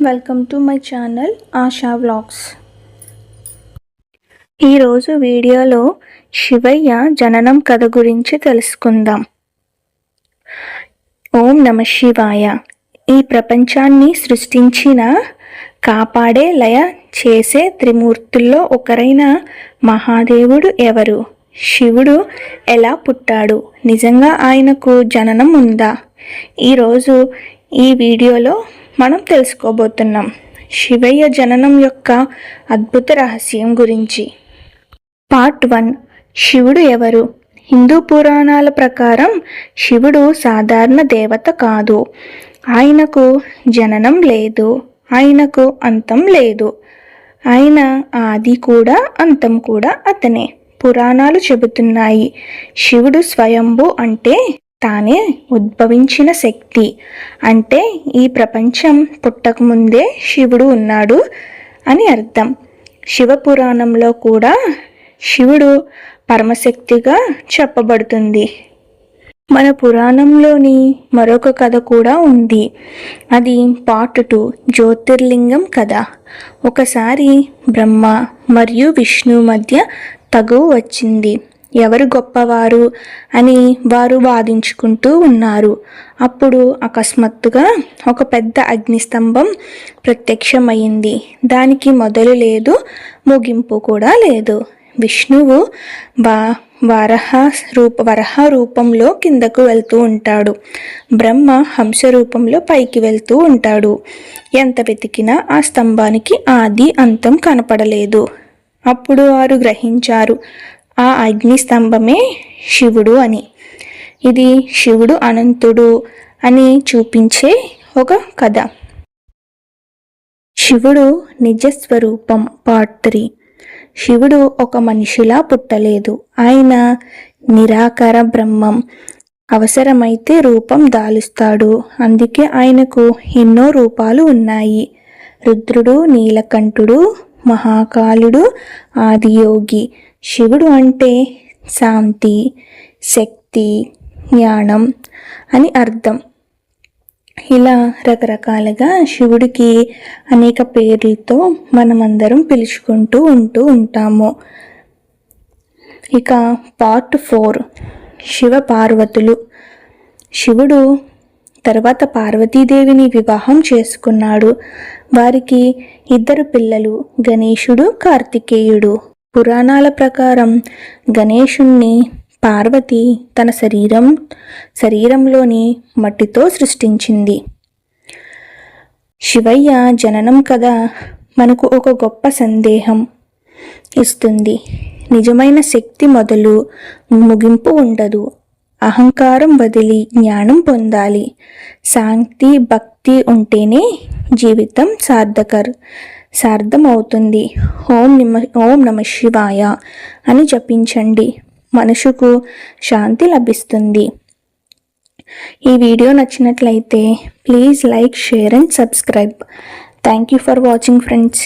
Welcome to my channel ASHA vlogs. ఈరోజు వీడియోలో శివయ్య జననం కథ గురించి తెలుసుకుందాం. ఓం నమ శివాయ. ఈ ప్రపంచాన్ని సృష్టించిన, కాపాడే, లయ చేసే త్రిమూర్తుల్లో ఒకరైన మహాదేవుడు ఎవరు? శివుడు ఎలా పుట్టాడు? నిజంగా ఆయనకు జననం ఉందా? ఈరోజు ఈ వీడియోలో మనం తెలుసుకోబోతున్నాం శివయ్య జననం యొక్క అద్భుత రహస్యం గురించి. పార్ట్ 1. శివుడు ఎవరు? హిందూ పురాణాల ప్రకారం శివుడు సాధారణ దేవత కాదు. ఆయనకు జననం లేదు, ఆయనకు అంతం లేదు. ఆయన ఆది కూడా అంతం కూడా అతనే. పురాణాలు చెబుతున్నాయి శివుడు స్వయంభూ అంటే తానే ఉద్భవించిన శక్తి. అంటే ఈ ప్రపంచం పుట్టకముందే శివుడు ఉన్నాడు అని అర్థం. శివపురాణంలో కూడా శివుడు పరమశక్తిగా చెప్పబడుతుంది. మన పురాణంలోని మరొక కథ కూడా ఉంది. అది పార్ట్ 2, జ్యోతిర్లింగం కథ. ఒకసారి బ్రహ్మ మరియు విష్ణు మధ్య తగువ వచ్చింది. ఎవరు గొప్పవారు అని వారు వాదించుకుంటూ ఉన్నారు. అప్పుడు అకస్మాత్తుగా ఒక పెద్ద అగ్నిస్తంభం ప్రత్యక్షమైంది. దానికి మొదలు లేదు, ముగింపు కూడా లేదు. విష్ణువు వరహ రూపంలో కిందకు వెళ్తూ ఉంటాడు. బ్రహ్మ హంస రూపంలో పైకి వెళ్తూ ఉంటాడు. ఎంత వెతికినా ఆ స్తంభానికి ఆది అంతం కనపడలేదు. అప్పుడు వారు గ్రహించారు ఆ అగ్నిస్తంభమే శివుడు అని. ఇది శివుడు అనంతుడు అని చూపించే ఒక కథ. శివుడు నిజస్వరూపం పార్ట్ 3. శివుడు ఒక మనిషిలా పుట్టలేదు. ఆయన నిరాకార బ్రహ్మం. అవసరమైతే రూపం దాలుస్తాడు. అందుకే ఆయనకు ఎన్నో రూపాలు ఉన్నాయి. రుద్రుడు, నీలకంఠుడు, మహాకాలుడు, ఆదియోగి. శివుడు అంటే శాంతి, శక్తి, జ్ఞానం అని అర్థం. ఇలా రకరకాలుగా శివుడికి అనేక పేర్లతో మనమందరం పిలుచుకుంటూ ఉంటాము. ఇక పార్ట్ 4, శివ పార్వతులు. శివుడు తర్వాత పార్వతీదేవిని వివాహం చేసుకున్నాడు. వారికి 2 పిల్లలు, గణేశుడు, కార్తికేయుడు. పురాణాల ప్రకారం గణేశుణ్ణి పార్వతి తన శరీరంలోని మట్టితో సృష్టించింది. శివయ్య జననం కథ మనకు ఒక గొప్ప సందేహం ఇస్తుంది. నిజమైన శక్తి మొదలు ముగింపు ఉండదు. అహంకారం వదిలి జ్ఞానం పొందాలి. శాంతి, భక్తి ఉంటేనే జీవితం సార్థం అవుతుంది. ఓం నమ శివాయ అని జపించండి. మనసుకు శాంతి లభిస్తుంది. ఈ వీడియో నచ్చినట్లయితే please like, share and subscribe. Thank you for watching friends.